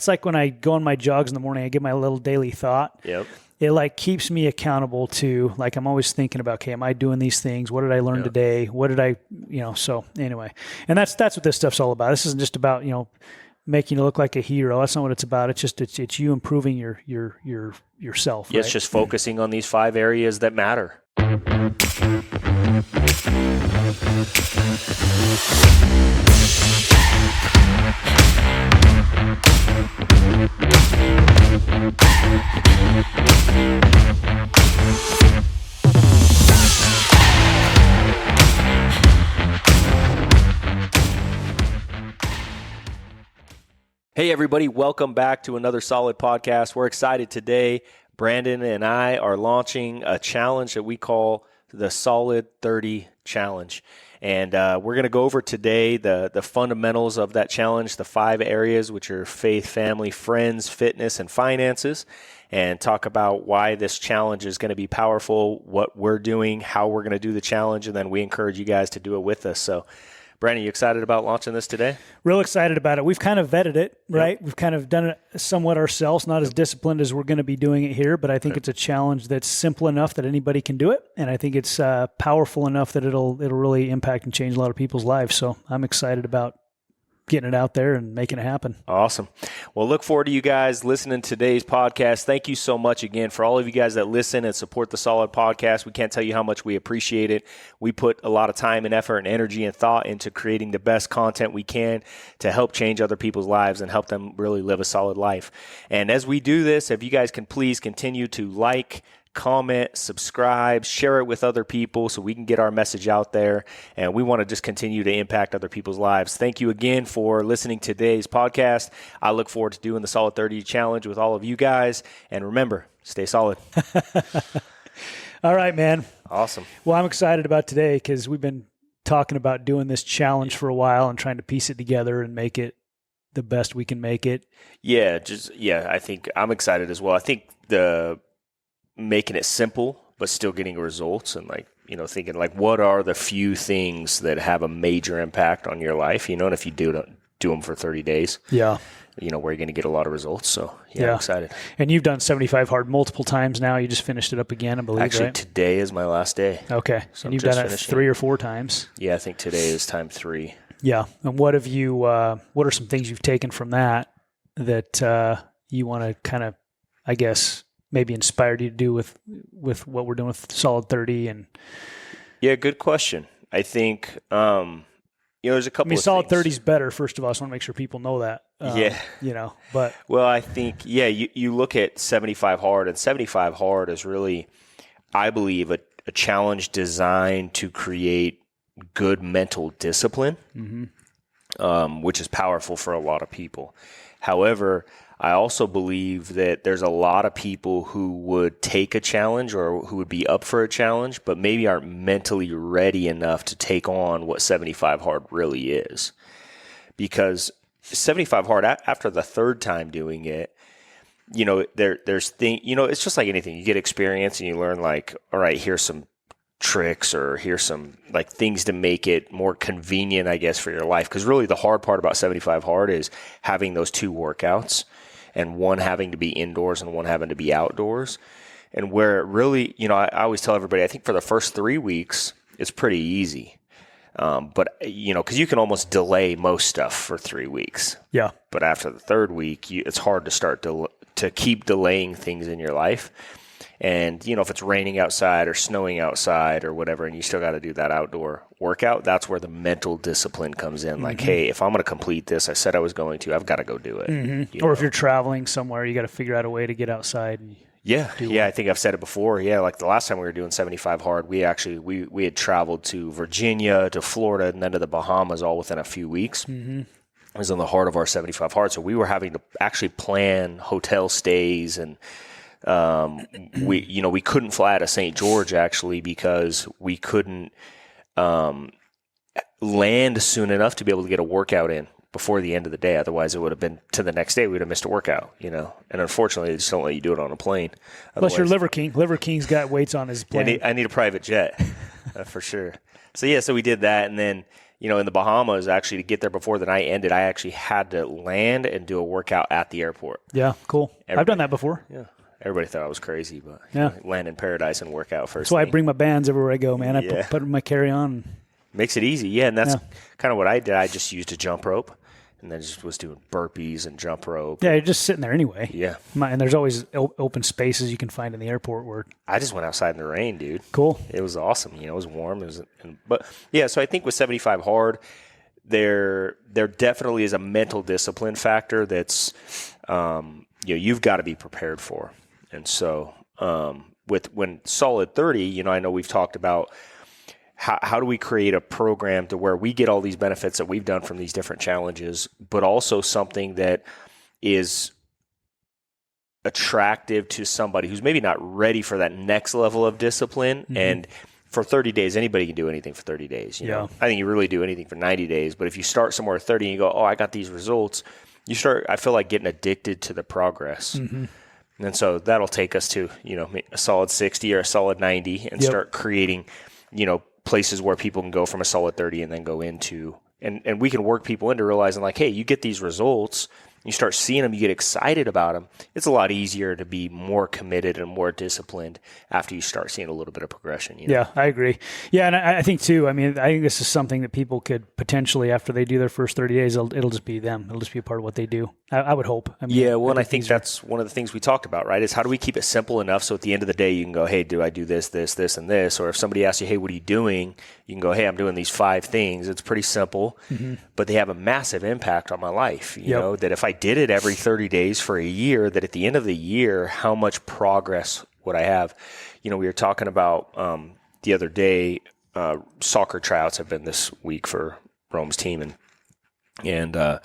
like when I go on my jogs in the morning, I get my little daily thought. Yep. It like keeps me accountable to, like, I'm always thinking about, okay, am I doing these things? What did I learn today? What did I, so anyway, and that's what this stuff's all about. This isn't just about, making you look like a hero. That's not what it's about. It's just, it's you improving yourself. Yeah, right? It's just focusing on these 5 areas that matter. Hey everybody, welcome back to another solid podcast. We're excited today. Brandon and I are launching a challenge that we call the Solid 30 Challenge. And we're going to go over today the fundamentals of that challenge, the 5 areas, which are faith, family, friends, fitness, and finances, and talk about why this challenge is going to be powerful, what we're doing, how we're going to do the challenge, and then we encourage you guys to do it with us. So, Brandon, you excited about launching this today? Real excited about it. We've kind of vetted it, right? Yep. We've kind of done it somewhat ourselves, not as disciplined as we're going to be doing it here, but I think it's a challenge that's simple enough that anybody can do it, and I think it's powerful enough that it'll really impact and change a lot of people's lives. So I'm excited about getting it out there and making it happen. Awesome. Well, look forward to you guys listening to today's podcast. Thank you so much again for all of you guys that listen and support the Solid Podcast. We can't tell you how much we appreciate it. We put a lot of time and effort and energy and thought into creating the best content we can to help change other people's lives and help them really live a solid life. And as we do this, if you guys can please continue to like, comment, subscribe, share it with other people so we can get our message out there. And we want to just continue to impact other people's lives. Thank you again for listening to today's podcast. I look forward to doing the Solid 30 Challenge with all of you guys. And remember, stay solid. All right, man. Awesome. Well, I'm excited about today because we've been talking about doing this challenge for a while and trying to piece it together and make it the best we can make it. Yeah, I think I'm excited as well. I think making it simple, but still getting results and thinking what are the few things that have a major impact on your life, and if you do them for 30 days, where you're going to get a lot of results. So I'm excited. And you've done 75 hard multiple times now. You just finished it up again, I believe. Actually, right? Today is my last day. Okay. So and you've done it 3 or 4 times. Yeah, I think today is time 3. Yeah. And what have you, what are some things you've taken from that you want to kind of, I guess, maybe inspired you to do with what we're doing with Solid 30? And yeah, good question. I think there's a couple. Solid 30 is better. First of all, I just want to make sure people know that. But well, I think you look at 75 hard, and 75 hard is really, I believe, a challenge designed to create good mental discipline, which is powerful for a lot of people. However, I also believe that there's a lot of people who would take a challenge or who would be up for a challenge, but maybe aren't mentally ready enough to take on what 75 hard really is. Because 75 hard, after the 3rd time doing it, there's it's just like anything. You get experience and you learn all right, here's some tricks or here's some things to make it more convenient, I guess, for your life. Because really the hard part about 75 hard is having those 2 workouts, and one having to be indoors and one having to be outdoors. And where it really, I always tell everybody, I think for the first 3 weeks, it's pretty easy. But, because you can almost delay most stuff for 3 weeks. Yeah. But after the 3rd week, it's hard to start to keep delaying things in your life. And, if it's raining outside or snowing outside or whatever, and you still got to do that outdoor workout, that's where the mental discipline comes in. Hey, if I'm going to complete this, I said I was going to, I've got to go do it. Or if you're traveling somewhere, you got to figure out a way to get outside. And I think I've said it before. Yeah, the last time we were doing 75 hard, we actually, we had traveled to Virginia, to Florida, and then to the Bahamas all within a few weeks. It was in the heart of our 75 hard. So we were having to actually plan hotel stays, and we couldn't fly out of St. George actually because we couldn't land soon enough to be able to get a workout in before the end of the day. Otherwise, it would have been to the next day. We would have missed a workout, And unfortunately, they just don't let you do it on a plane. Unless you're Liver King. Liver King's got weights on his plane. I need a private jet for sure. So we did that, and then in the Bahamas, actually, to get there before the night ended, I actually had to land and do a workout at the airport. Yeah, cool. I've done that before. Yeah. Everybody thought I was crazy, but land in paradise and work out first. That's why I bring my bands everywhere I go, man. I put my carry-on. Makes it easy, yeah. And that's kind of what I did. I just used a jump rope and then just was doing burpees and jump rope. Yeah, you're just sitting there anyway. Yeah. And there's always open spaces you can find in the airport where... I just went outside in the rain, dude. Cool. It was awesome. It was warm. So I think with 75 hard, there definitely is a mental discipline factor that's you've got to be prepared for. And so when solid 30, I know we've talked about how do we create a program to where we get all these benefits that we've done from these different challenges, but also something that is attractive to somebody who's maybe not ready for that next level of discipline. Mm-hmm. And for 30 days, anybody can do anything for 30 days. You know? I think you really do anything for 90 days. But if you start somewhere at 30 and you go, I got these results, I feel like getting addicted to the progress. Mm-hmm. And so that'll take us to, a solid 60 or a solid 90 and start creating, places where people can go from a solid 30 and then go into, and we can work people into realizing like, hey, you get these results, you start seeing them, you get excited about them. It's a lot easier to be more committed and more disciplined after you start seeing a little bit of progression. Yeah, I agree. Yeah, and I think too, I think this is something that people could potentially, after they do their first 30 days, it'll just be them. It'll just be a part of what they do. I would hope. And I think that's one of the things we talked about, right? Is how do we keep it simple enough so at the end of the day you can go, hey, do I do this, this, this, and this? Or if somebody asks you, hey, what are you doing? You can go, hey, I'm doing these 5 things. It's pretty simple, but they have a massive impact on my life. You know, that if I did it every 30 days for a year, that at the end of the year, how much progress would I have? We were talking about the other day, soccer tryouts have been this week for Rome's team. And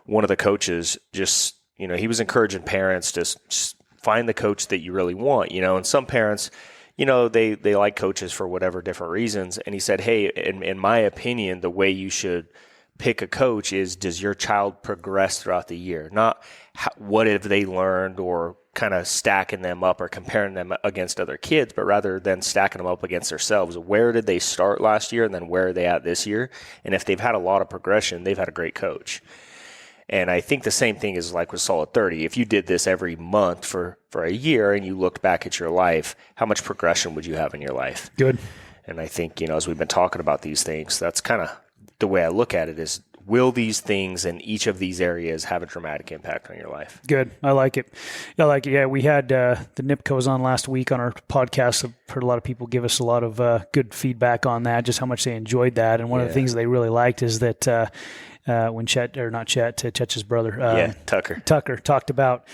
one of the coaches just, he was encouraging parents to find the coach that you really want, and some parents, they like coaches for whatever different reasons. And he said, hey, in my opinion, the way you should pick a coach is, does your child progress throughout the year? Not what have they learned or kind of stacking them up or comparing them against other kids, but rather than stacking them up against themselves. Where did they start last year and then where are they at this year? And if they've had a lot of progression, they've had a great coach. And I think the same thing is like with Solid 30. If you did this every month for a year and you looked back at your life, how much progression would you have in your life? Good. And I think, as we've been talking about these things, that's kind of the way I look at it is, will these things in each of these areas have a dramatic impact on your life? Good. I like it. Yeah, we had the NIPCOs on last week on our podcast. I've heard a lot of people give us a lot of good feedback on that, just how much they enjoyed that. And one of the things they really liked is that when Chet's brother, Tucker talked about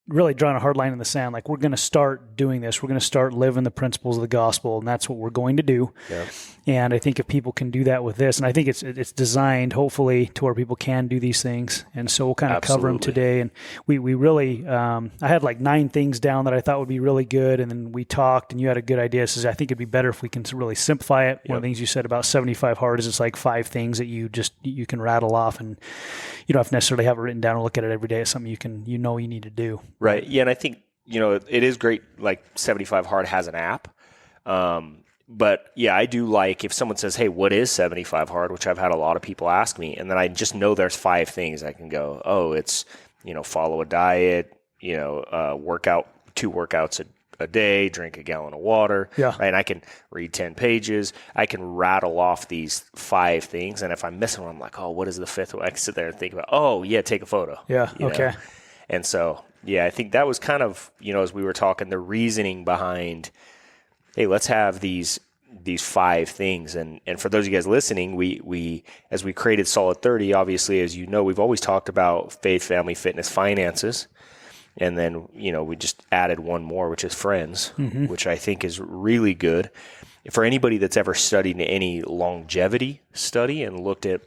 really drawing a hard line in the sand. Like, we're going to start doing this. We're going to start living the principles of the gospel, and that's what we're going to do. Yeah. And I think if people can do that with this, and I think it's designed hopefully to where people can do these things. And so we'll kind of cover them today. And we really, I had like 9 things down that I thought would be really good. And then we talked and you had a good idea. So I think it'd be better if we can really simplify it. One of the things you said about 75 hard is it's like 5 things that you can rattle off, and you don't have to necessarily have it written down and look at it every day. It's something you need to do. Right. Yeah. And I think, it is great. Like 75 hard has an app. But yeah, I do like if someone says, hey, what is 75 hard, which I've had a lot of people ask me, and then I just know there's 5 things I can go, it's, follow a diet, workout, 2 workouts a day, drink a gallon of water. Yeah. Right? And I can read 10 pages. I can rattle off these 5 things. And if I'm missing one, I'm like, what is the 5th one? I can sit there and think about, take a photo. Yeah. Okay. And so, I think that was kind of, as we were talking, the reasoning behind, hey, let's have these 5 things. And for those of you guys listening, we as we created Solid 30, obviously, as you know, we've always talked about faith, family, fitness, finances. And then, we just added one more, which is friends, which I think is really good. For anybody that's ever studied any longevity study and looked at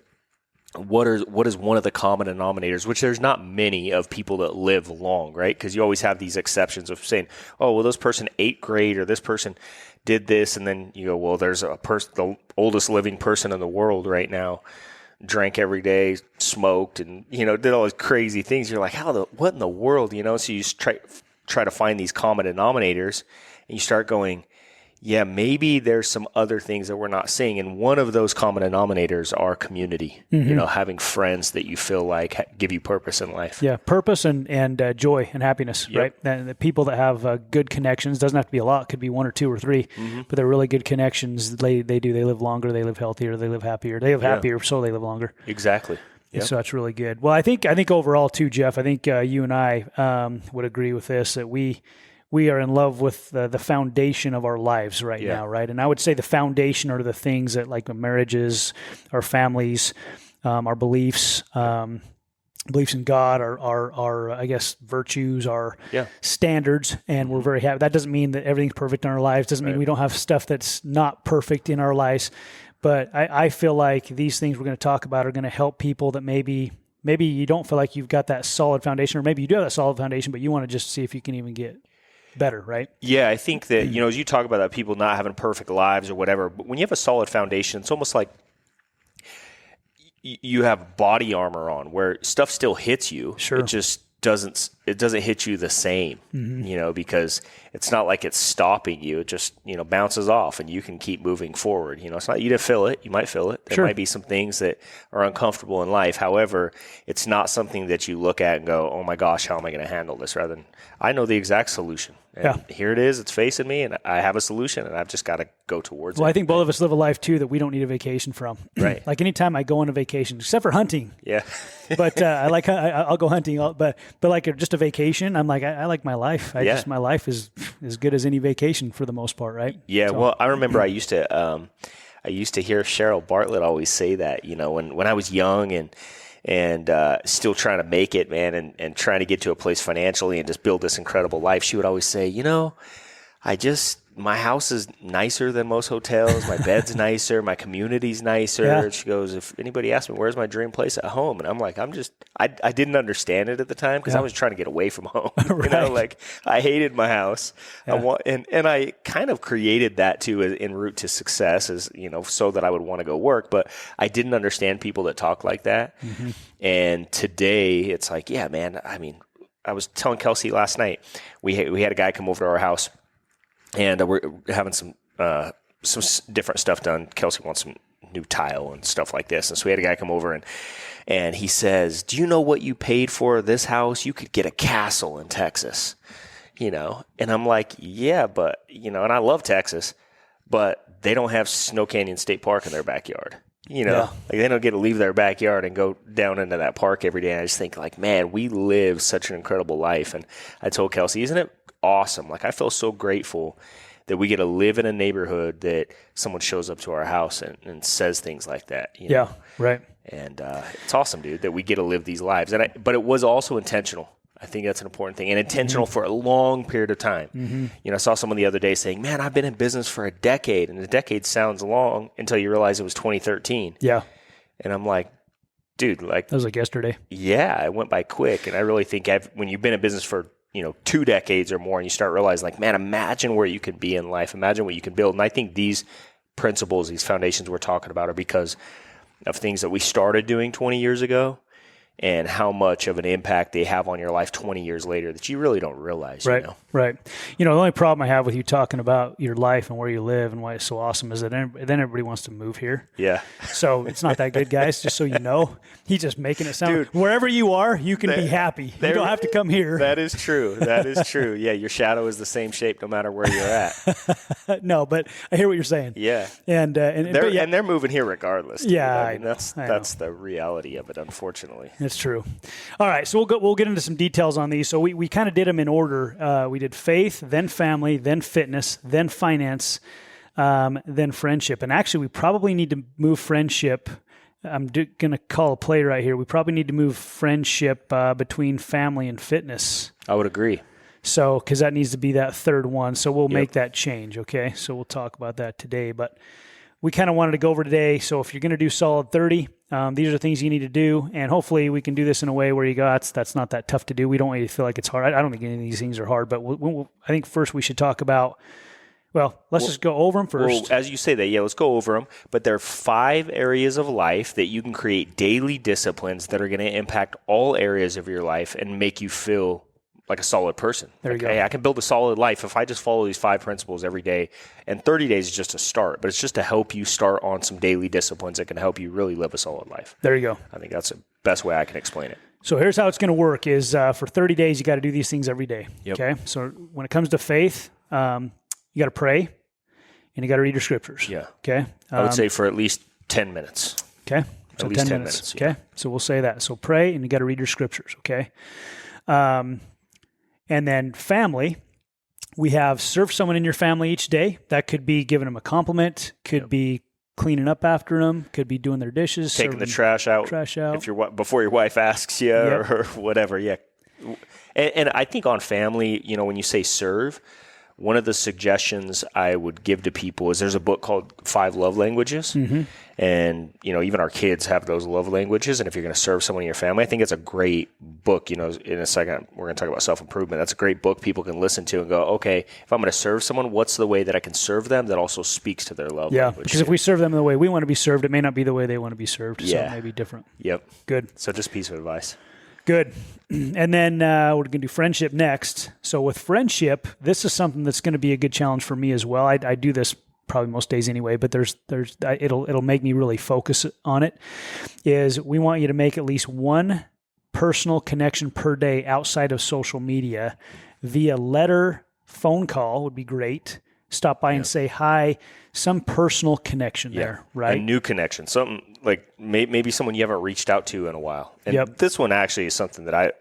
what is one of the common denominators, which there's not many of people that live long, right? Because you always have these exceptions of saying, this person ate great, or this person did this, and then you go, there's the oldest living person in the world right now drank every day, smoked, and did all these crazy things. You're like, what in the world, So you just try to find these common denominators, and you start going, yeah, maybe there's some other things that we're not seeing. And one of those common denominators are community, having friends that you feel like give you purpose in life. Yeah, purpose and joy and happiness, right? And the people that have good connections, doesn't have to be a lot, could be one or two or three, but they're really good connections. They live longer, they live healthier, they live happier. They live happier, so they live longer. Exactly. Yep. So that's really good. Well, I think overall too, Jeff, I think you and I would agree with this, that we are in love with the foundation of our lives right now, right? And I would say the foundation are the things that, like, marriages, our families, our beliefs, beliefs in God, our I guess virtues, our standards, and we're very happy. That doesn't mean that everything's perfect in our lives. Doesn't mean we don't have stuff that's not perfect in our lives. But I feel like these things we're going to talk about are going to help people that maybe you don't feel like you've got that solid foundation, or maybe you do have that solid foundation, but you want to just see if you can even get better, right? Yeah, I think that, as you talk about that, people not having perfect lives or whatever, but when you have a solid foundation, it's almost like you have body armor on where stuff still hits you. Sure. It just doesn't hit you the same, because it's not like it's stopping you. It just, bounces off and you can keep moving forward. It's not you to feel it. You might feel it. There might be some things that are uncomfortable in life. However, it's not something that you look at and go, oh my gosh, how am I going to handle this? Rather than, I know the exact solution. And here it is. It's facing me, and I have a solution, and I've just got to go towards it. Well, I think both of us live a life, too, that we don't need a vacation from. Right. Like anytime I go on a vacation, except for hunting. Yeah. But I'll go hunting. But like just a vacation, I'm like, I like my life. My life is as good as any vacation for the most part, right? Yeah. So, well, I remember I used to hear Cheryl Bartlett always say that, when I was young and still trying to make it, man, and trying to get to a place financially and just build this incredible life. She would always say, my house is nicer than most hotels. My bed's nicer. My community's nicer. Yeah. She goes, if anybody asks me, where's my dream place at home? And I'm like, I didn't understand it at the time because I was trying to get away from home. Right. I hated my house. Yeah. And I kind of created that too en route to success, so that I would want to go work. But I didn't understand people that talk like that. Mm-hmm. And today it's like, yeah, man, I was telling Kelsey last night, we had a guy come over to our house. And we're having some different stuff done. Kelsey wants some new tile and stuff like this. And so we had a guy come over and he says, do you know what you paid for this house? You could get a castle in Texas, And I'm like, yeah, but, and I love Texas, but they don't have Snow Canyon State Park in their backyard. They don't get to leave their backyard and go down into that park every day. And I just think man, we live such an incredible life. And I told Kelsey, isn't it awesome? I feel so grateful that we get to live in a neighborhood that someone shows up to our house and says things like that. Yeah, right. And it's awesome, dude, that we get to live these lives. But it was also intentional. I think that's an important thing, and intentional for a long period of time. Mm-hmm. I saw someone the other day saying, man, I've been in business for a decade, and a decade sounds long until you realize it was 2013. Yeah. And I'm like, dude, that was like yesterday. Yeah, it went by quick, and I really think when you've been in business for 2 decades or more, and you start realizing, man, imagine where you can be in life, imagine what you can build. And I think these principles, these foundations we're talking about are because of things that we started doing 20 years ago, and how much of an impact they have on your life 20 years later that you really don't realize. Right, right. The only problem I have with you talking about your life and where you live and why it's so awesome is that then everybody wants to move here. Yeah. So it's not that good, guys, just so you know. He's just making it sound, dude, wherever you are, you can be happy. You don't have to come here. That is true. That is true. Yeah, your shadow is the same shape no matter where you're at. No, but I hear what you're saying. Yeah. And they're moving here regardless. Dude. Yeah, that's the reality of it, unfortunately. That's true. All right, so we'll get into some details on these. So we kind of did them in order. We did faith, then family, then fitness, then finance, then friendship. And actually, we probably need to move friendship. I'm going to call a play right here. We probably need to move friendship between family and fitness. I would agree. So, because that needs to be that third one. So we'll make that change, okay? So we'll talk about that today. But we kind of wanted to go over today. So if you're going to do solid 30, these are the things you need to do. And hopefully we can do this in a way where you go, that's not that tough to do. We don't want you to feel like it's hard. I don't think any of these things are hard. But I think first we should talk about, let's just go over them first. Well, as you say that, let's go over them. But there are 5 areas of life that you can create daily disciplines that are going to impact all areas of your life and make you feel like a solid person. There you go. Hey, I can build a solid life if I just follow these 5 principles every day. And 30 days is just a start, but it's just to help you start on some daily disciplines that can help you really live a solid life. There you go. I think that's the best way I can explain it. So here's how it's going to work is for 30 days, you got to do these things every day. Yep. Okay. So when it comes to faith, you got to pray and you got to read your scriptures. Yeah. Okay. I would say for at least 10 minutes. Okay. So At least 10 10 minutes. minutes, yeah. Okay. So we'll say that. So pray and you got to read your scriptures. Okay. And then family, we have serve someone in your family each day. That could be giving them a compliment, could be cleaning up after them, could be doing their dishes, Taking the trash out. If before your wife asks you or whatever. Yeah. And I think on family, when you say serve, one of the suggestions I would give to people is there's a book called 5 Love Languages. Mm-hmm. And, even our kids have those love languages. And if you're going to serve someone in your family, I think it's a great book. In a second, we're going to talk about self-improvement. That's a great book people can listen to and go, okay, if I'm going to serve someone, what's the way that I can serve them that also speaks to their love language? Because if we serve them the way we want to be served, it may not be the way they want to be served. So it may be different. Yep. Good. So just a piece of advice. Good. And then we're going to do friendship next. So with friendship, this is something that's going to be a good challenge for me as well. I do this probably most days anyway, but it'll make me really focus on it. Is we want you to make at least one personal connection per day outside of social media via letter, phone call would be great. Stop by and say hi. Some personal connection there, right? A new connection. Something like maybe someone you haven't reached out to in a while. And this one actually is something that I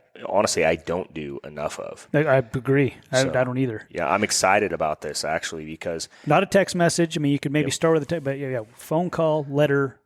don't do enough of. I agree. I don't either. Yeah, I'm excited about this actually because... Not a text message. I mean, you could maybe start with a text, but phone call, letter.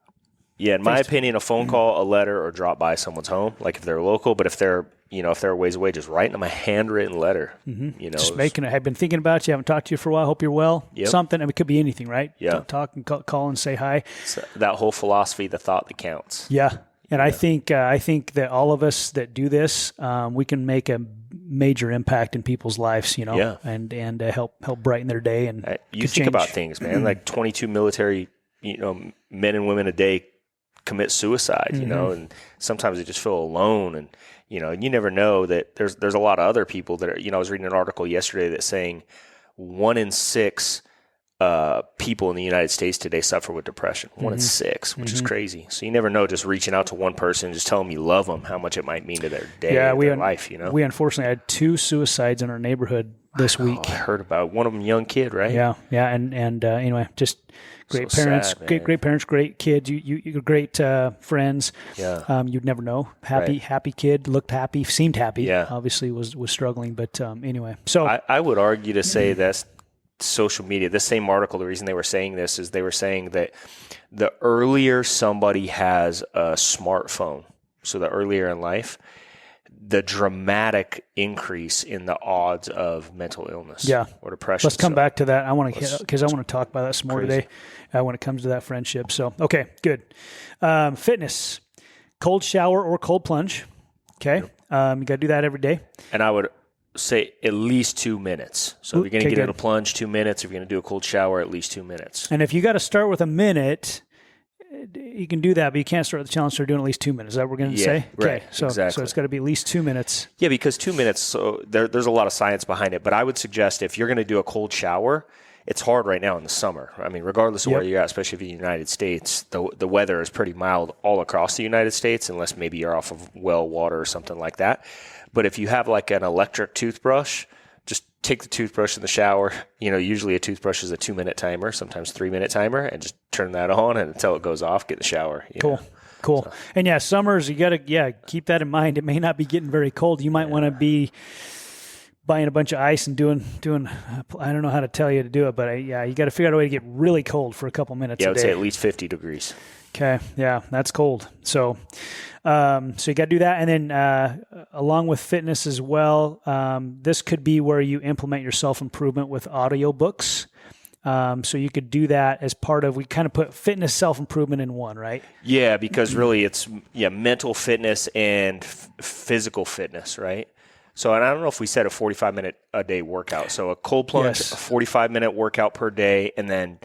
Yeah, in my opinion, a phone call, a letter, or drop by someone's home, like if they're local, but if they're a ways away, just writing them a handwritten letter. Mm-hmm. Just making it. I've been thinking about you. I haven't talked to you for a while. Hope you're well. Yep. Something. I mean, it could be anything, right? Yeah. Talk and call and say hi. So that whole philosophy, the thought that counts. Yeah. And I think that all of us that do this, we can make a major impact in people's lives, and help brighten their day. And you think about things, man, like 22 military, men and women a day commit suicide, and sometimes they just feel alone. And, and you never know that there's a lot of other people that are, I was reading an article yesterday that's saying 1 in 6 people in the United States today suffer with depression. 1 in 6, which is crazy. So you never know, just reaching out to one person, just telling them you love them, how much it might mean to their day, their life, We unfortunately had 2 suicides in our neighborhood this week. I heard about one of them, young kid, right? Yeah. And anyway, just great parents, sad, great parents, great kids. You're great friends. Yeah. You'd never know. Happy kid, looked happy, seemed happy. Yeah. Obviously was struggling, but anyway. So I would argue to say that's social media. This same article, the reason they were saying this is they were saying that the earlier somebody has a smartphone, so the earlier in life, the dramatic increase in the odds of mental illness or depression. Let's come back to that. I want to talk about that some more today when it comes to that friendship. So, okay, good. Fitness, cold shower or cold plunge. Okay. You got to do that every day. And I would say at least 2 minutes. So if you're going to get in a plunge, 2 minutes. If you're going to do a cold shower, at least 2 minutes. And if you got to start with a minute, you can do that, but you can't start the challenge for doing at least 2 minutes. Is that what we're going to say? Right. Okay. So exactly. it's got to be at least 2 minutes. Yeah, because 2 minutes, so there's a lot of science behind it. But I would suggest if you're going to do a cold shower, it's hard right now in the summer. I mean, regardless of where you're at, especially if you're in the United States, the weather is pretty mild all across the United States, unless maybe you're off of well water or something like that. But if you have like an electric toothbrush, just take the toothbrush in the shower. Usually a toothbrush is a 2-minute timer, sometimes 3-minute timer, and just turn that on and until it goes off, get in the shower. Cool. So. And summers, you got to, keep that in mind. It may not be getting very cold. You might want to be buying a bunch of ice and doing. I don't know how to tell you to do it, but you got to figure out a way to get really cold for a couple minutes. Yeah, I would say at least 50 degrees. Okay. Yeah, that's cold. So you got to do that. And then along with fitness as well, this could be where you implement your self-improvement with audiobooks. So you could do that as part of, we kind of put fitness, self-improvement in one, right? Yeah, because really it's mental fitness and physical fitness, right? So, and I don't know if we said a 45-minute a day workout. So a cold plunge, a 45-minute workout per day, and then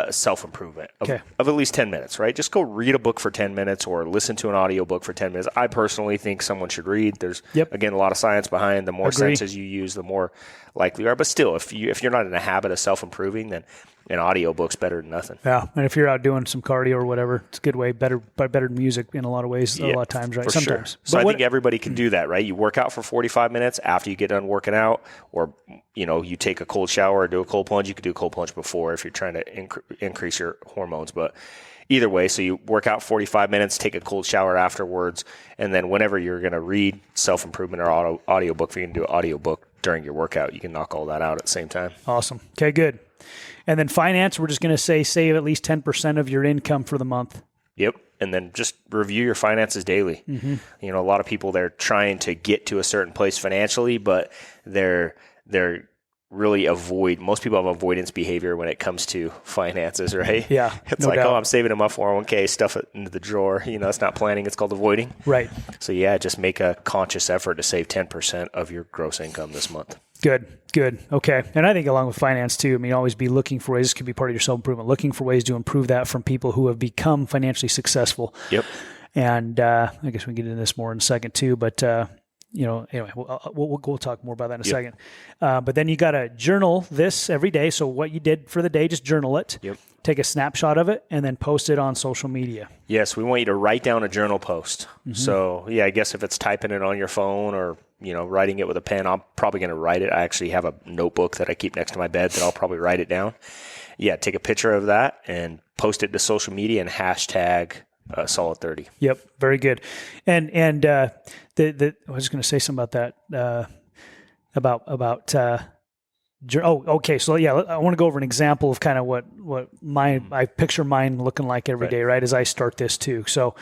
self-improvement of at least 10 minutes, right? Just go read a book for 10 minutes or listen to an audiobook for 10 minutes. I personally think someone should read. There's, again, a lot of science behind. The more senses you use, the more likely you are. But still, if you're not in a habit of self-improving, then an audiobook's better than nothing. Yeah, and if you're out doing some cardio or whatever, it's a good way, better than music in a lot of ways, a lot of times, right? Sometimes. Sure. So I think everybody can do that, right? You work out for 45 minutes after you get done working out, or, you take a cold shower or do a cold plunge. You could do a cold plunge before if you're trying to increase your hormones. But either way, so you work out 45 minutes, take a cold shower afterwards, and then whenever you're going to read self-improvement or audiobook, if you're going to do an audiobook during your workout, you can knock all that out at the same time. Awesome. Okay, good. And then finance, we're just going to say save at least 10% of your income for the month. Yep. And then just review your finances daily. Mm-hmm. A lot of people, they're trying to get to a certain place financially, but they're really most people have avoidance behavior when it comes to finances, right? Yeah. It's no doubt. I'm saving in my 401k, stuff it into the drawer. It's not planning, it's called avoiding. Right. So just make a conscious effort to save 10% of your gross income this month. Good. Okay. And I think along with finance too, always be looking for ways, this could be part of your self-improvement, looking for ways to improve that from people who have become financially successful. Yep. And I guess we can get into this more in a second too, but anyway, we'll talk more about that in a second. But then you got to journal this every day. So what you did for the day, just journal it. Yep. Take a snapshot of it and then post it on social media. Yes, we want you to write down a journal post. Mm-hmm. So I guess if it's typing it on your phone or writing it with a pen, I'm probably going to write it. I actually have a notebook that I keep next to my bed that I'll probably write it down. Take a picture of that and post it to social media and hashtag Solid 30. Yep, very good. And I was going to say something about that. Okay. So I want to go over an example of kind of what I picture mine looking like every day, right? As I start this too. So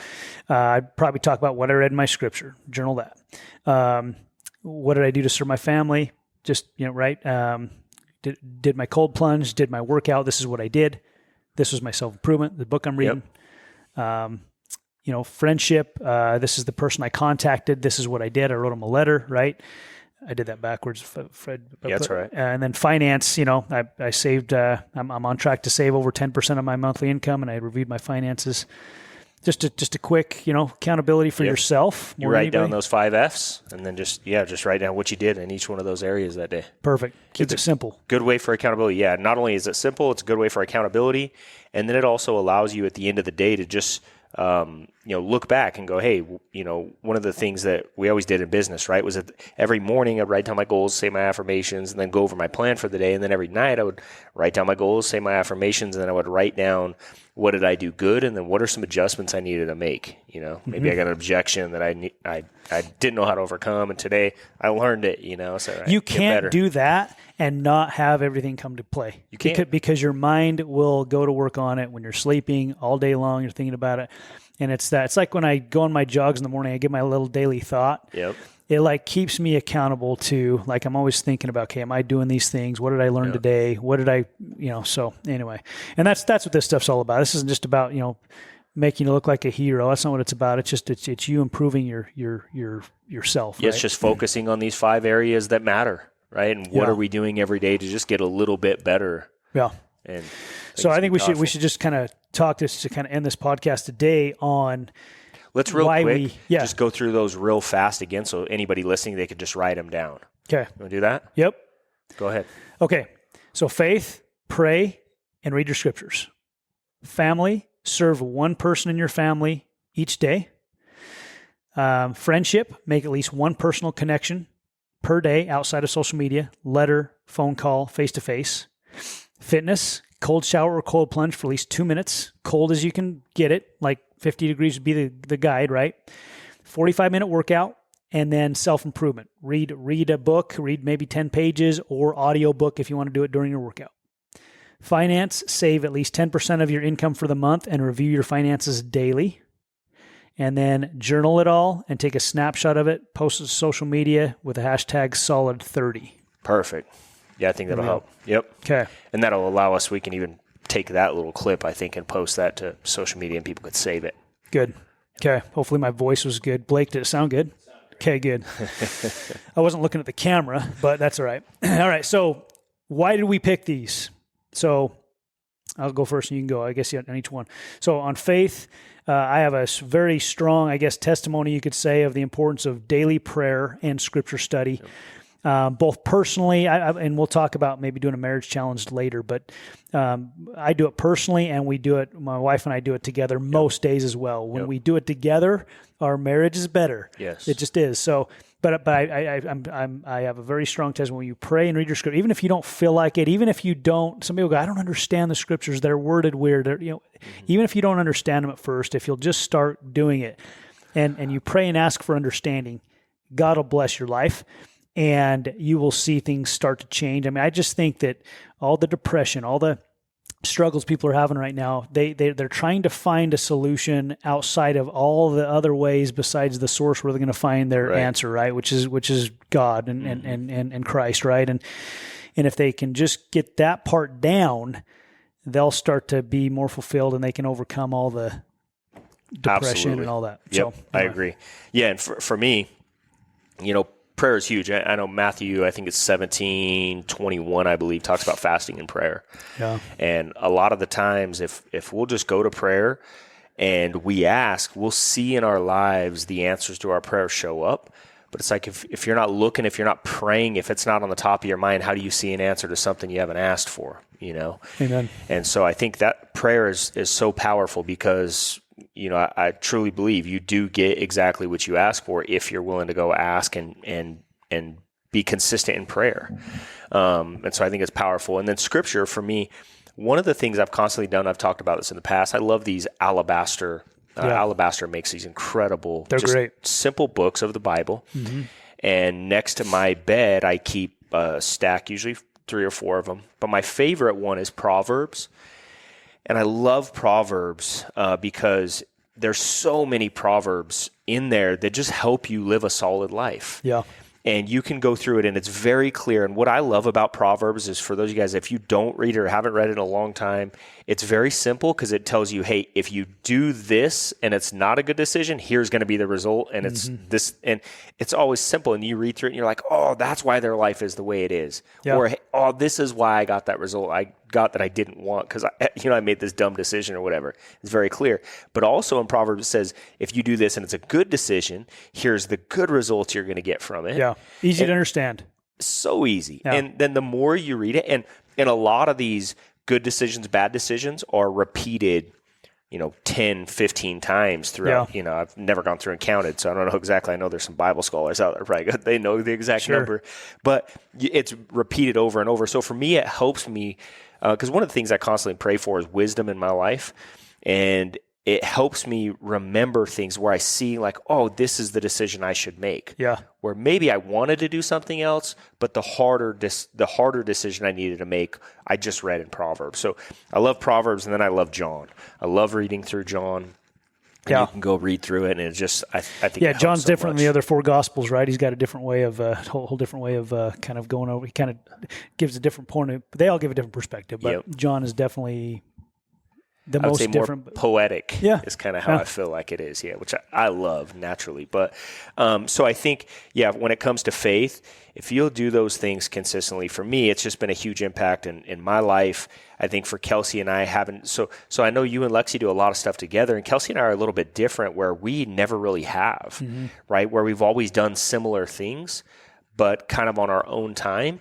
I'd probably talk about what I read in my scripture, journal that. What did I do to serve my family? Just, right. Did my cold plunge, did my workout. This is what I did. This was my self-improvement, the book I'm reading. Yep. Friendship. This is the person I contacted. This is what I did. I wrote him a letter, right? I did that backwards, Fred. That's right. And then finance, I saved, I'm on track to save over 10% of my monthly income, and I reviewed my finances. Just a quick, accountability for yourself. You write down those 5 F's and then just write down what you did in each one of those areas that day. Perfect. Keep it simple. Good way for accountability. Yeah. Not only is it simple, it's a good way for accountability. And then it also allows you at the end of the day to just, look back and go, hey, one of the things that we always did in business, right, was that every morning I'd write down my goals, say my affirmations, and then go over my plan for the day. And then every night I would write down my goals, say my affirmations, and then I would write down what did I do good, and then what are some adjustments I needed to make. Maybe I got an objection that I didn't know how to overcome, and today I learned it. So you can't do that and not have everything come to play. You can't, because your mind will go to work on it when you're sleeping all day long. You're thinking about it. And it's like when I go on my jogs in the morning, I get my little daily thought. Yep. It keeps me accountable to, I'm always thinking about, okay, am I doing these things? What did I learn today? What did I, so anyway. And that's what this stuff's all about. This isn't just about, making you look like a hero. That's not what it's about. It's just, it's you improving yourself. Yeah, right? It's just focusing on these 5 areas that matter, right? And what are we doing every day to just get a little bit better? Yeah. And so I think we should just kind of talk this to kind of end this podcast today on. Let's just go through those real fast again. So anybody listening, they could just write them down. Okay. You want to do that? Yep. Go ahead. Okay. So faith, pray, and read your scriptures. Family, serve one person in your family each day. Friendship, make at least one personal connection per day outside of social media, letter, phone call, face-to-face. Fitness, cold shower or cold plunge for at least 2 minutes, cold as you can get it, like 50 degrees would be the guide, right? 45-minute workout, and then self-improvement. Read a book, read maybe 10 pages, or audio book if you want to do it during your workout. Finance, save at least 10% of your income for the month and review your finances daily. And then journal it all and take a snapshot of it, post it to social media with the hashtag Solid30. Perfect. Yeah, I think that'll help. Yep. Okay. And that'll allow us, we can even take that little clip, I think, and post that to social media and people could save it. Good. Okay. Hopefully my voice was good. Blake, did it sound good? Okay, good. I wasn't looking at the camera, but that's all right. All right. So why did we pick these? So I'll go first and you can go, I guess, on each one. So on faith, I have a very strong, I guess, testimony, you could say, of the importance of daily prayer and scripture study. Both personally, and we'll talk about maybe doing a marriage challenge later, but I do it personally, and we do it, my wife and I do it together most days as well. When we do it together, our marriage is better. Yes. It just is. So, but I have a very strong testimony. When you pray and read your scripture, even if you don't feel like it, even if you don't, some people go, I don't understand the scriptures, they're worded weird. Even if you don't understand them at first, if you'll just start doing it and you pray and ask for understanding, God will bless your life. And you will see things start to change. I mean, I just think that all the depression, all the struggles people are having right now, they're trying to find a solution outside of all the other ways besides the source where they're going to find their answer, right? Which is God and Christ, right? And if they can just get that part down, they'll start to be more fulfilled, and they can overcome all the depression and all that. Yep, so, I agree. Yeah, and for me, prayer is huge. I know Matthew, I think it's 17:21, I believe, talks about fasting and prayer. Yeah. And a lot of the times, if we'll just go to prayer and we ask, we'll see in our lives the answers to our prayers show up. But it's like if you're not looking, if you're not praying, if it's not on the top of your mind, how do you see an answer to something you haven't asked for? Amen. And so I think that prayer is so powerful because I truly believe you do get exactly what you ask for if you're willing to go ask and be consistent in prayer. And so I think it's powerful. And then scripture, for me, one of the things I've constantly done, I've talked about this in the past, I love these Alabaster. Alabaster makes these incredible, great, simple books of the Bible. Mm-hmm. And next to my bed, I keep a stack, usually 3 or 4 of them. But my favorite one is Proverbs. And I love Proverbs because there's so many Proverbs in there that just help you live a solid life. Yeah. And you can go through it, and it's very clear. And what I love about Proverbs is, for those of you guys, if you don't read it or haven't read it in a long time, it's very simple because it tells you, hey, if you do this and it's not a good decision, here's going to be the result. And it's this, and it's always simple. And you read through it and you're like, oh, that's why their life is the way it is. Yeah. Or, hey, oh, this is why I got that result I got that I didn't want because I made this dumb decision or whatever. It's very clear. But also in Proverbs it says, if you do this and it's a good decision, here's the good results you're going to get from it. Yeah, easy to understand. So easy. Yeah. And then the more you read it, and a lot of these good decisions, bad decisions are repeated, 10, 15 times throughout. Yeah. I've never gone through and counted, so I don't know exactly. I know there's some Bible scholars out there, right? They know the exact number, but it's repeated over and over. So for me, it helps me because one of the things I constantly pray for is wisdom in my life, and it helps me remember things where I see like, oh, this is the decision I should make. Yeah. Where maybe I wanted to do something else, but the harder decision I needed to make, I just read in Proverbs. So I love Proverbs, and then I love John. I love reading through John. And you can go read through it, and it's just I think. Yeah, John's so different much. than the other 4 Gospels, right? He's got a different way of whole different way of kind of going over. He kind of gives a different point of. They all give a different perspective, but John is definitely the most different. More poetic is kind of how I feel like it is, which I love naturally. But so I think, when it comes to faith, if you'll do those things consistently, for me, it's just been a huge impact in my life. I think for Kelsey and I haven't. So I know you and Lexi do a lot of stuff together, and Kelsey and I are a little bit different where we never really have, right? Where we've always done similar things, but kind of on our own time.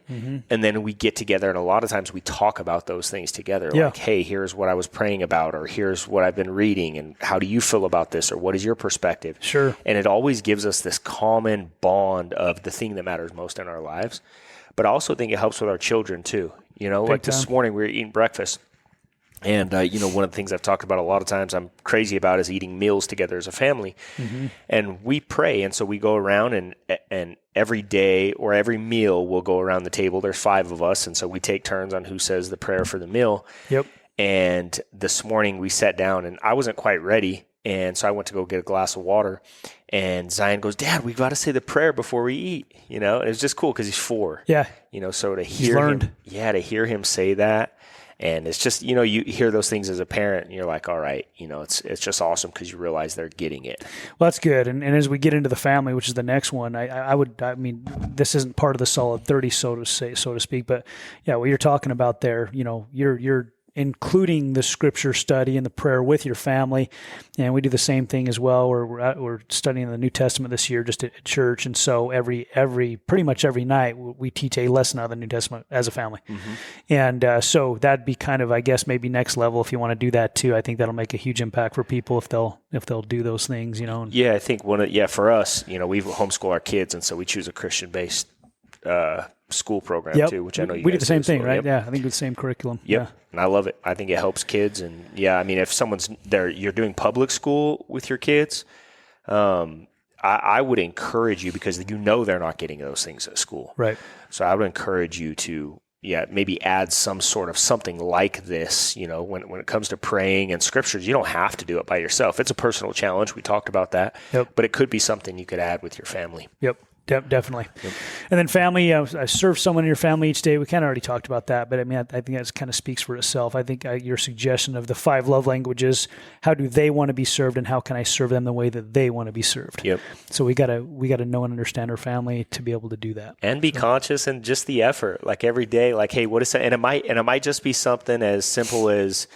And then we get together, and a lot of times we talk about those things together. Like, hey, here's what I was praying about, or here's what I've been reading, and how do you feel about this, or what is your perspective? Sure. And it always gives us this common bond of the thing that matters most in our lives. But I also think it helps with our children too. Like this morning we were eating breakfast. And, one of the things I've talked about a lot of times I'm crazy about is eating meals together as a family. And we pray. And so we go around and every day or every meal we'll go around the table. There's 5 of us. And so we take turns on who says the prayer for the meal. Yep. And this morning we sat down and I wasn't quite ready. And so I went to go get a glass of water. And Zion goes, Dad, we've got to say the prayer before we eat. And it's just cool because he's 4. Yeah. So to hear him say that. And it's just, you hear those things as a parent and you're like, all right, it's just awesome because you realize they're getting it. Well, that's good. And as we get into the family, which is the next one, I mean, this isn't part of the solid 30, so to speak, but what you're talking about there, you're including the scripture study and the prayer with your family. And we do the same thing as well. We're studying the New Testament this year just at church. And so pretty much every night we teach a lesson out of the New Testament as a family. And so that'd be kind of, I guess, maybe next level if you want to do that too. I think that'll make a huge impact for people if they'll do those things, you know. Yeah, I think for us, you know, we homeschool our kids, and so we choose a Christian-based school program too, which I know you we do guys the same thing, right? Yep. Yeah, I think it's the same curriculum. Yep. Yeah. And I love it. I think it helps kids. And yeah, I mean, if someone's there, you're doing public school with your kids, I would encourage you, because you know they're not getting those things at school. Right. So I would encourage you to, maybe add some sort of something like this, you know, when it comes to praying and scriptures. You don't have to do it by yourself. It's a personal challenge. We talked about that. Yep. But it could be something you could add with your family. Yep. Definitely. Yep. And then family, I serve someone in your family each day. We kind of already talked about that, but I mean, I think that kind of speaks for itself. I think your suggestion of the 5 love languages, how do they want to be served, and how can I serve them the way that they want to be served? Yep. So we gotta know and understand our family to be able to do that. And be conscious and just the effort, like every day, like, hey, what is that? And it might just be something as simple as,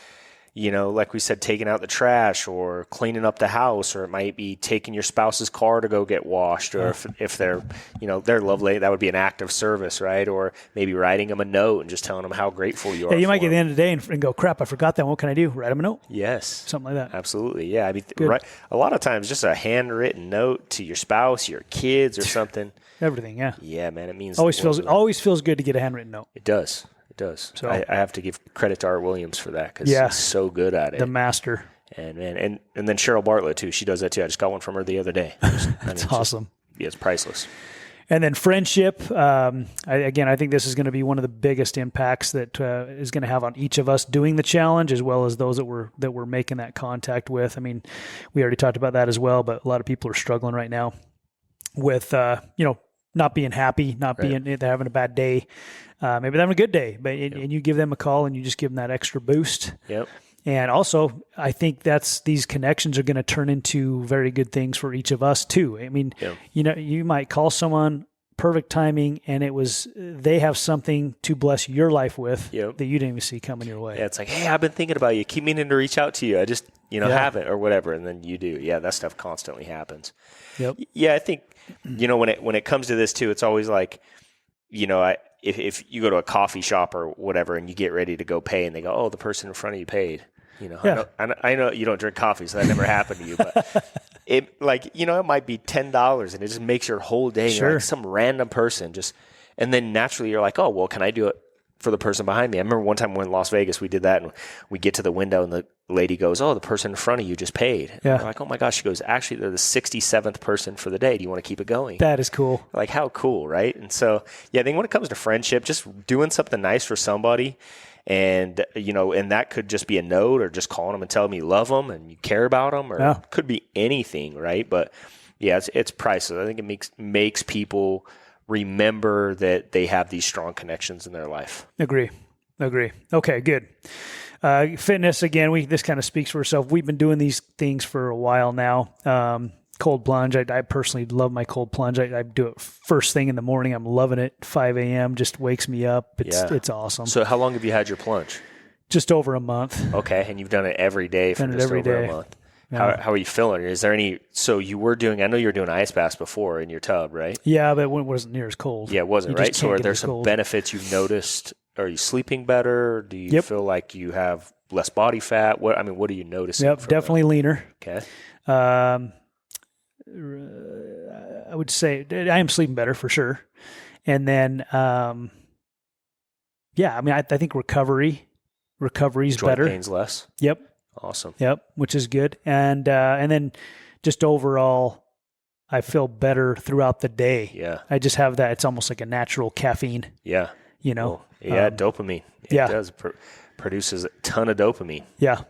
you know, like we said, taking out the trash or cleaning up the house, or it might be taking your spouse's car to go get washed, or if they're, you know, they're lovely, that would be an act of service, right? Or maybe writing them a note and just telling them how grateful you are. Yeah, you might get to the end of the day and go, crap, I forgot that. What can I do? Write them a note. Yes. Something like that. Absolutely. Yeah. I mean, right, a lot of times just a handwritten note to your spouse, your kids, or something. Everything. Yeah. Yeah, man. It means always feels good to get a handwritten note. It does. It does. So I have to give credit to Art Williams for that, because he's so good at it. The master. And man, and then Cheryl Bartlett too. She does that too. I just got one from her the other day. That's awesome. It's priceless. And then friendship. I think this is going to be one of the biggest impacts that is going to have on each of us doing the challenge, as well as those that we're making that contact with. I mean, we already talked about that as well, but a lot of people are struggling right now with not being happy, they're having a bad day. Maybe they're having a good day, but and you give them a call and you just give them that extra boost. Yep. And also, I think these connections are going to turn into very good things for each of us too. I mean, you might call someone, perfect timing, and they have something to bless your life with that you didn't even see coming your way. Yeah, it's like, hey, I've been thinking about you. Keep meaning to reach out to you. I just, haven't, or whatever, and then you do. Yeah, that stuff constantly happens. Yep. Yeah, I think, when it comes to this too, it's always like, if you go to a coffee shop or whatever and you get ready to go pay and they go, oh, the person in front of you paid. I know you don't drink coffee, so that never happened to you, but it might be $10 and it just makes your whole day. Sure. Like some random person and then naturally you're like, oh, well, can I do it for the person behind me? I remember one time when in Las Vegas, we did that, and we get to the window and the lady goes, oh, the person in front of you just paid. And we're like, oh my gosh. She goes, actually, they're the 67th person for the day. Do you want to keep it going? That is cool. Like, how cool, right? And so, I think when it comes to friendship, just doing something nice for somebody, and, and that could just be a note, or just calling them and telling them you love them and you care about them, or it could be anything, right? But yeah, it's priceless. I think it makes people remember that they have these strong connections in their life. Agree. Okay, good. Fitness, again, this kind of speaks for itself. We've been doing these things for a while now. Cold plunge. I personally love my cold plunge. I do it first thing in the morning. I'm loving it. 5 a.m. just wakes me up. It's awesome. So how long have you had your plunge? Just over a month. Okay, and you've done it every day for just over a month. Yeah. How are you feeling? Is there any? So I know you were doing ice baths before in your tub, right? Yeah, but it wasn't near as cold. Yeah, it wasn't, right? So are there some benefits you've noticed? Are you sleeping better? Do you feel like you have less body fat? What are you noticing? Yep, definitely leaner. Okay. I would say I am sleeping better for sure. And then, I think recovery's Joint better. Pain's less. Yep. Awesome. Yep. Which is good. And then just overall, I feel better throughout the day. Yeah. I just have that. It's almost like a natural caffeine. Yeah. Cool. Dopamine. It does. Produces a ton of dopamine. Yeah.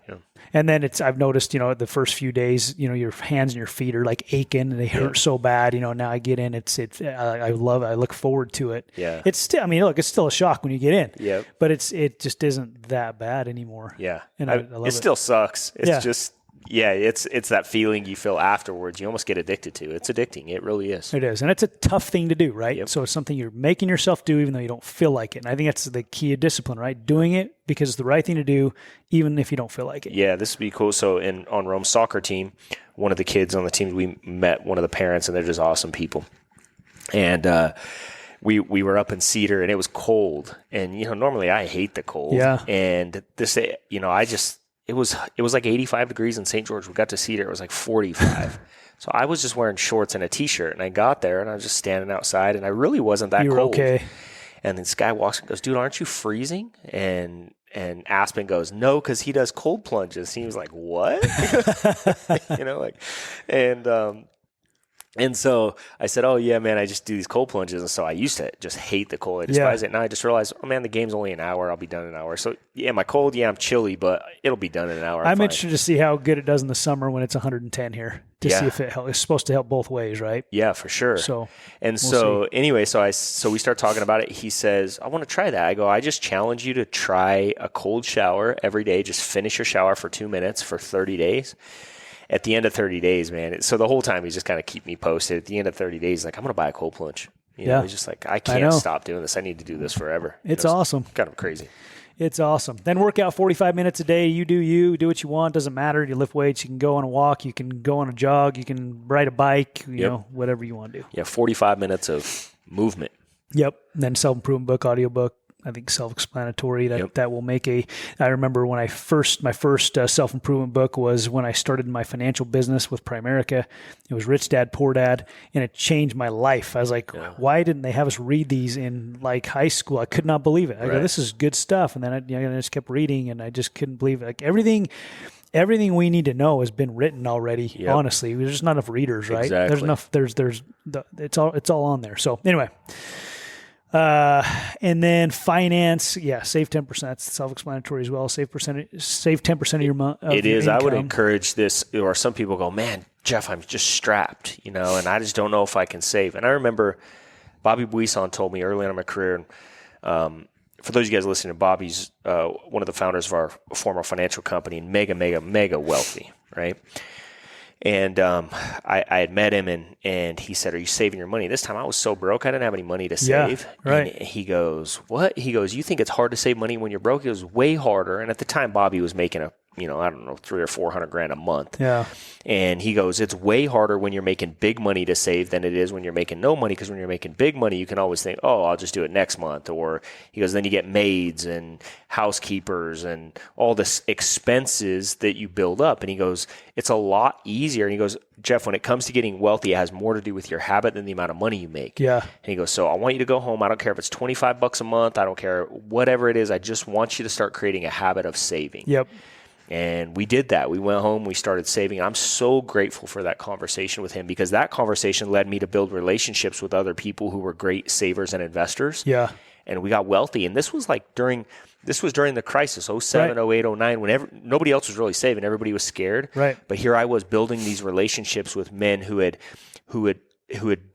And then I've noticed, the first few days, your hands and your feet are like aching and they hurt so bad. Now I get in, I look forward to it. Yeah. It's still, it's still a shock when you get in. Yeah. But it just isn't that bad anymore. Yeah. And I love it still sucks. It's just Yeah, it's that feeling you feel afterwards. You almost get addicted to. It's addicting. It really is. It is. And it's a tough thing to do, right? Yep. So it's something you're making yourself do even though you don't feel like it. And I think that's the key of discipline, right? Doing it because it's the right thing to do even if you don't feel like it. Yeah, this would be cool. So on Rome's soccer team, one of the kids on the team, we met one of the parents, and they're just awesome people. And we were up in Cedar, and it was cold. And, normally I hate the cold. Yeah. And this, it was like 85 degrees in St. George. We got to Cedar. It was like 45. So I was just wearing shorts and a T-shirt, and I got there, and I was just standing outside, and I really wasn't that You were cold. okay. And this guy walks and goes, "Dude, aren't you freezing?" And Aspen goes, "No, because he does cold plunges." He was like, "What?" And so I said, "Oh, yeah, man, I just do these cold plunges." And so I used to just hate the cold. I despise it. Now I just realized, oh, man, the game's only an hour. I'll be done in an hour. So, yeah, am I cold? Yeah, I'm chilly, but it'll be done in an hour. I'm interested to see how good it does in the summer when it's 110 here to see if it helps. It's supposed to help both ways, right? Yeah, for sure. So we start talking about it. He says, "I want to try that." I go, "I just challenge you to try a cold shower every day. Just finish your shower for 2 minutes for 30 days. At the end of 30 days, man, so the whole time he's just kind of keep me posted. At the end of 30 days, like, I'm going to buy a cold plunge. He's just like, I can't stop doing this. I need to do this forever. It's awesome. Kind of crazy. It's awesome. Then work out 45 minutes a day. You do what you want. Doesn't matter. You lift weights. You can go on a walk. You can go on a jog. You can ride a bike, whatever you want to do. Yeah, 45 minutes of movement. Yep. And then self-improvement book, audiobook. I think self-explanatory. That will make I remember when my first self-improvement book was when I started my financial business with Primerica. It was Rich Dad, Poor Dad, and it changed my life. I was like, why didn't they have us read these in like high school? I could not believe it. I go, this is good stuff. And then I just kept reading, and I just couldn't believe it. Like everything we need to know has been written already. Yep. Honestly, there's just not enough readers, right? Exactly. There's enough. It's all on there. So anyway. And then finance, save 10%. That's self-explanatory as well. Save 10% of your money. It is. I would encourage this, or some people go, "Man, Jeff, I'm just strapped, and I just don't know if I can save." And I remember Bobby Buisson told me early on in my career, and for those of you guys listening, Bobby's one of the founders of our former financial company, and mega, mega, mega wealthy, right? And I had met him, and he said, "Are you saving your money?" This time I was so broke, I didn't have any money to save. Yeah, right. And he goes, "What?" He goes, "You think it's hard to save money when you're broke?" It was way harder. And at the time, Bobby was making $300,000 or $400,000 a month. Yeah. And he goes, "It's way harder when you're making big money to save than it is when you're making no money, because when you're making big money, you can always think, oh, I'll just do it next month." Or he goes, then you get maids and housekeepers and all this expenses that you build up. And he goes, it's a lot easier. And he goes, "Jeff, when it comes to getting wealthy, it has more to do with your habit than the amount of money you make." Yeah. And he goes, "So I want you to go home. I don't care if it's $25 a month. I don't care whatever it is. I just want you to start creating a habit of saving." Yep. And we did that. We went home, we started saving. I'm so grateful for that conversation with him, because that conversation led me to build relationships with other people who were great savers and investors. Yeah. And we got wealthy. And this was during the crisis, 07, 08, 09, when nobody else was really saving. Everybody was scared. Right. But here I was building these relationships with men who had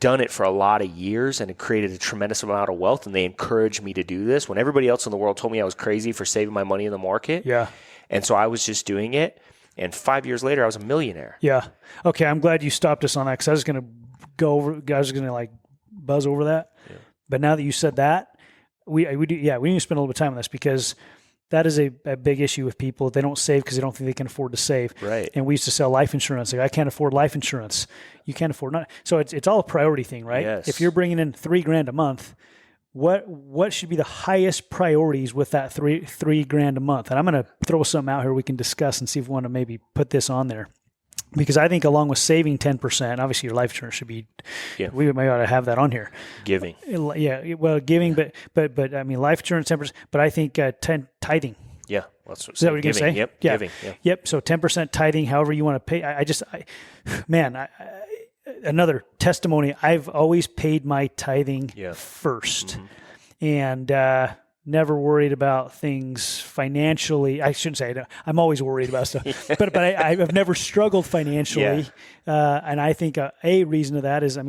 done it for a lot of years and had created a tremendous amount of wealth. And they encouraged me to do this when everybody else in the world told me I was crazy for saving my money in the market. Yeah. And so I was just doing it. And 5 years later, I was a millionaire. Yeah. Okay. I'm glad you stopped us on that, because I was going to buzz over that. Yeah. But now that you said that, we need to spend a little bit of time on this, because that is a big issue with people. They don't save because they don't think they can afford to save. Right. And we used to sell life insurance. Like, I can't afford life insurance. You can't afford not. So it's all a priority thing, right? Yes. If you're bringing in $3,000 a month, what should be the highest priorities with that $3,000 a month? And I'm going to throw something out here we can discuss and see if we want to maybe put this on there. Because I think along with saving 10%, obviously your life insurance should be, we may ought to have that on here. Giving. Yeah, well, giving, but I mean, life insurance 10%, but I think tithing. Yeah. Is that what you're going to say? Yep. Yeah. Giving. Yeah. Yep. So 10% tithing, however you want to pay. Another testimony, I've always paid my tithing first. Mm-hmm. And never worried about things financially. I shouldn't say it. I'm always worried about stuff, but I've never struggled financially. Yeah. And I think a reason of that is,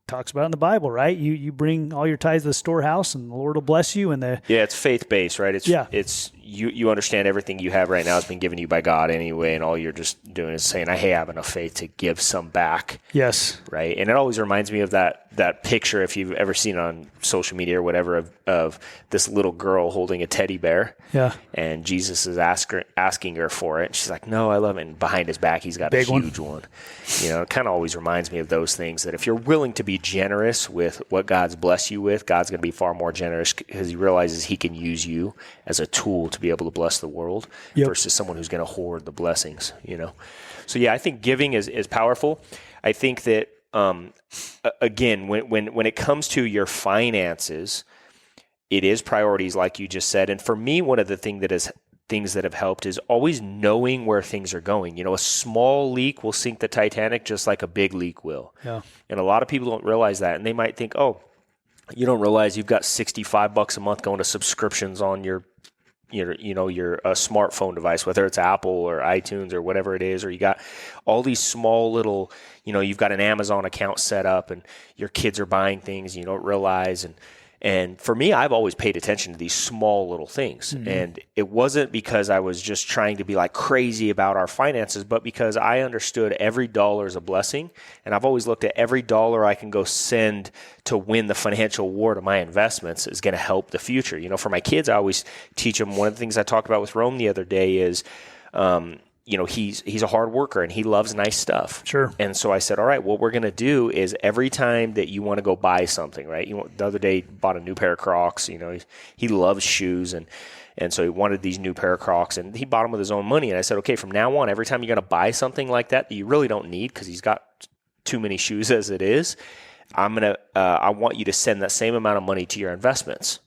talks about it in the Bible, right? You bring all your tithes to the storehouse, and the Lord will bless you. And it's faith based, right? It's you understand everything you have right now has been given you by God anyway, and all you're just doing is saying, hey, I have enough faith to give some back. Yes. Right. And it always reminds me of that picture, if you've ever seen on social media or whatever, of this little girl holding a teddy bear. Yeah. And Jesus is asking her for it. And she's like, no, I love it. And behind his back, he's got a huge one. It kind of always reminds me of those things, that if you're willing to be generous with what God's blessed you with, God's going to be far more generous, because he realizes he can use you as a tool to be able to bless the world versus someone who's going to hoard the blessings, So yeah, I think giving is powerful. I think that, again, when it comes to your finances, it is priorities, like you just said. And for me, one of the things that have helped is always knowing where things are going. A small leak will sink the Titanic just like a big leak will. Yeah. And a lot of people don't realize that. And they might think, oh, you don't realize you've got $65 a month going to subscriptions on your smartphone device, whether it's Apple or iTunes or whatever it is, or you got all these small little, you've got an Amazon account set up and your kids are buying things you don't realize. And for me, I've always paid attention to these small little things. Mm-hmm. And it wasn't because I was just trying to be like crazy about our finances, but because I understood every dollar is a blessing. And I've always looked at every dollar I can go send to win the financial war to my investments is going to help the future. For my kids, I always teach them, one of the things I talked about with Rome the other day is, he's a hard worker and he loves nice stuff. Sure. And so I said, all right, what we're going to do is every time that you want to go buy something, right? The other day bought a new pair of Crocs. He loves shoes, and so he wanted these new pair of Crocs, and he bought them with his own money. And I said, okay, from now on, every time you're going to buy something like that you really don't need, because he's got too many shoes as it is, I want you to send that same amount of money to your investments.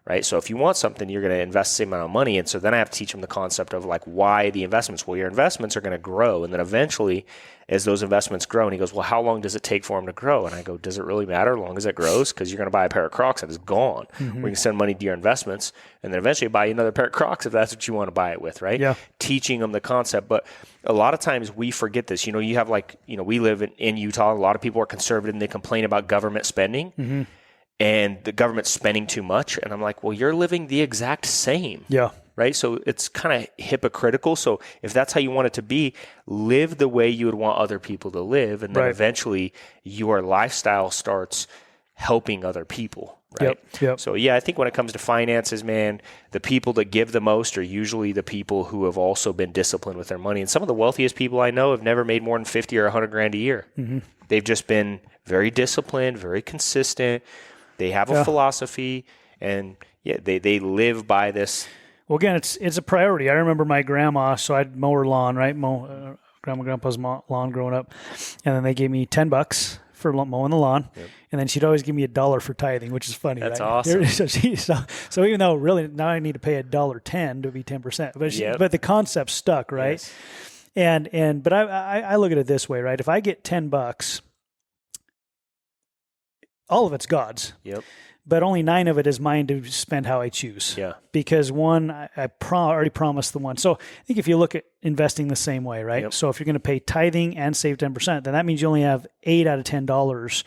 Right. So if you want something, you're going to invest the same amount of money. And so then I have to teach them the concept of like, why the investments? Well, your investments are going to grow. And then eventually, as those investments grow, and he goes, well, how long does it take for them to grow? And I go, does it really matter as long as it grows? Because you're going to buy a pair of Crocs that is gone. Mm-hmm. We can send money to your investments and then eventually buy you another pair of Crocs if that's what you want to buy it with. Right. Yeah. Teaching them the concept. But a lot of times we forget this. You have we live in Utah. A lot of people are conservative and they complain about government spending. Mm-hmm. And the government's spending too much. And I'm like, well, you're living the exact same. Yeah. Right? So it's kind of hypocritical. So if that's how you want it to be, live the way you would want other people to live. And then eventually your lifestyle starts helping other people. Right? Yep. So yeah, I think when it comes to finances, man, the people that give the most are usually the people who have also been disciplined with their money. And some of the wealthiest people I know have never made more than 50 or 100 grand a year. Mm-hmm. They've just been very disciplined, very consistent. They have a philosophy, and they live by this. Well, again, it's a priority. I remember my grandma, so I'd mow her lawn, right? Grandpa's lawn growing up, and then they gave me $10 for mowing the lawn, and then she'd always give me $1 for tithing, which is funny. That's right? Awesome. So even though really now I need to pay $1.10 to be 10%, but the concept stuck, right? Yes. But I look at it this way, right? If I get $10. All of it's God's. Yep. But only 9 of it is mine to spend how I choose. Yeah. Because one, I already promised the one. So I think if you look at investing the same way, right? Yep. So if you're going to pay tithing and save 10%, then that means you only have $8 out of $10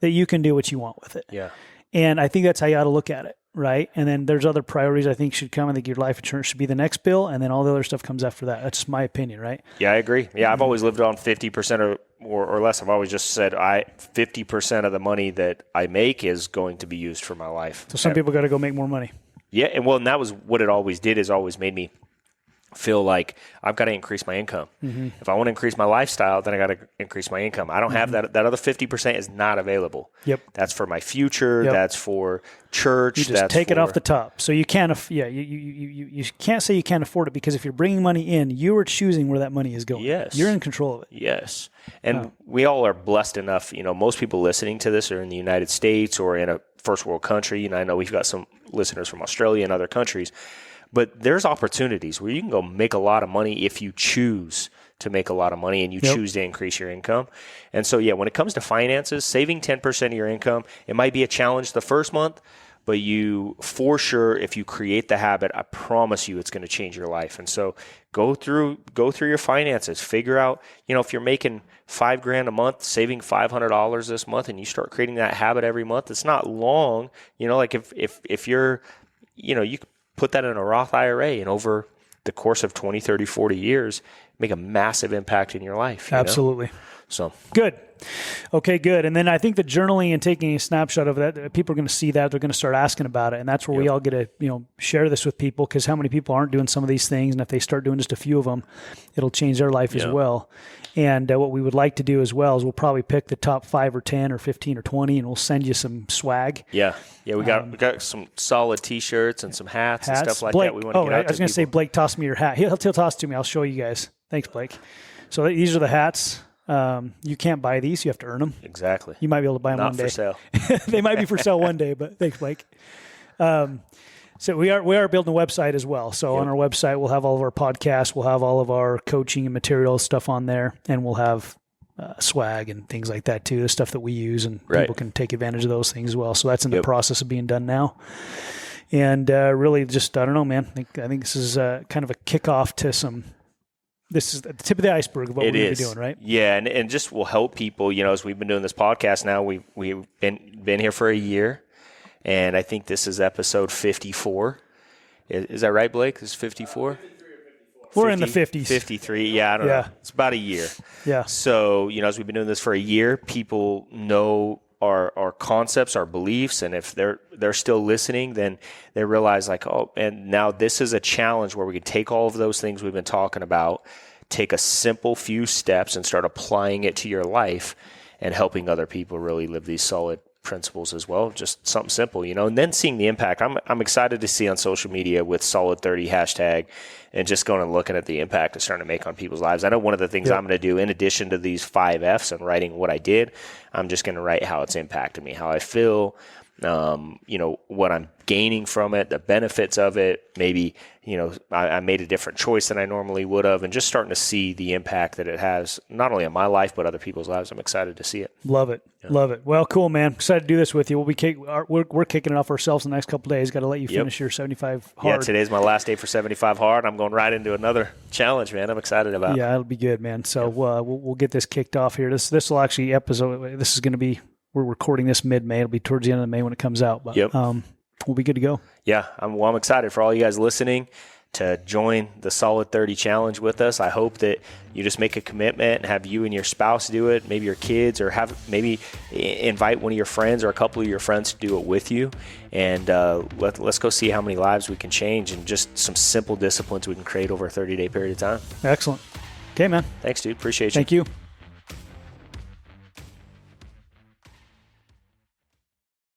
that you can do what you want with it. Yeah. And I think that's how you ought to look at it, right? And then there's other priorities I think should come. I think your life insurance should be the next bill, and then all the other stuff comes after that. That's my opinion, right? Yeah, I agree. Yeah, I've always lived on 50% or less. I've always just said 50% of the money that I make is going to be used for my life. So some people got to go make more money. Yeah, and that was what it always did, is always made me feel like I've got to increase my income. Mm-hmm. If I want to increase my lifestyle, then I got to increase my income. I don't have that. That other 50% is not available. Yep. That's for my future. Yep. That's for church. You just take it off the top. So you can't, you can't say you can't afford it, because if you're bringing money in, you are choosing where that money is going. Yes. You're in control of it. Yes. And we all are blessed enough. Most people listening to this are in the United States or in a first world country. And I know we've got some listeners from Australia and other countries. But there's opportunities where you can go make a lot of money if you choose to make a lot of money and you choose to increase your income. And so, when it comes to finances, saving 10% of your income, it might be a challenge the first month, but for sure, if you create the habit, I promise you it's going to change your life. And so go through your finances, figure out, if you're making $5,000 a month, saving $500 this month, and you start creating that habit every month, it's not long, like if you're, you could put that in a Roth IRA, and over the course of 20, 30, 40 years, make a massive impact in your life. Absolutely. So good. Okay, good. And then I think the journaling and taking a snapshot of that, people are going to see that. They're going to start asking about it. And that's where we all get to, share this with people, because how many people aren't doing some of these things? And if they start doing just a few of them, it'll change their life as well. And what we would like to do as well is we'll probably pick the top 5 or 10 or 15 or 20, and we'll send you some swag. Yeah. We got some solid T-shirts and some hats and stuff like Blake, that. We want to get out to I was going to say, Blake, toss me your hat. He'll toss it to me. I'll show you guys. Thanks, Blake. So these are the hats. You can't buy these. You have to earn them. Exactly. You might be able to buy them Not one day. for sale. They might be for sale one day, but thanks, Blake. So we are building a website as well. So on our website, we'll have all of our podcasts. We'll have all of our coaching and material stuff on there, and we'll have swag and things like that too, the stuff that we use, and people can take advantage of those things as well. So that's in the process of being done now. And really just, I don't know, man. I think this is kind of a kickoff to some... This is the tip of the iceberg of what we're going to be doing, right? Yeah, and just will help people, as we've been doing this podcast now. We've been here for a year, and I think this is episode 54. Is that right, Blake? This is 54? We're in the 50s. 53, yeah, I don't know. It's about a year. Yeah. So, as we've been doing this for a year, people know our concepts, our beliefs, and if they're still listening, then they realize and now this is a challenge where we can take all of those things we've been talking about, take a simple few steps and start applying it to your life and helping other people really live these solid principles as well. Just something simple, and then seeing the impact. I'm excited to see on social media with Solid 30 hashtag, and just going and looking at the impact it's starting to make on people's lives. I know one of the things I'm going to do, in addition to these 5 F's and writing what I did, I'm just going to write how it's impacted me, how I feel, what I'm gaining from it, the benefits of it. Maybe, I made a different choice than I normally would have, and just starting to see the impact that it has, not only on my life, but other people's lives. I'm excited to see it. Love it. Yeah. Love it. Well, cool, man. Excited to do this with you. We're kicking it off ourselves in the next couple of days. Got to let you finish your 75 hard. Yeah, today's my last day for 75 hard. I'm going right into another challenge, man. I'm excited about it. Yeah, it'll be good, man. So we'll get this kicked off here. This will actually this is going to be, we're recording this mid-May. It'll be towards the end of May when it comes out. But we'll be good to go. Yeah, I'm excited for all you guys listening to join the Solid 30 Challenge with us. I hope that you just make a commitment and have you and your spouse do it, maybe your kids, or maybe invite one of your friends or a couple of your friends to do it with you. And let's go see how many lives we can change, and just some simple disciplines we can create over a 30-day period of time. Excellent. Okay, man. Thanks, dude. Appreciate you. Thank you.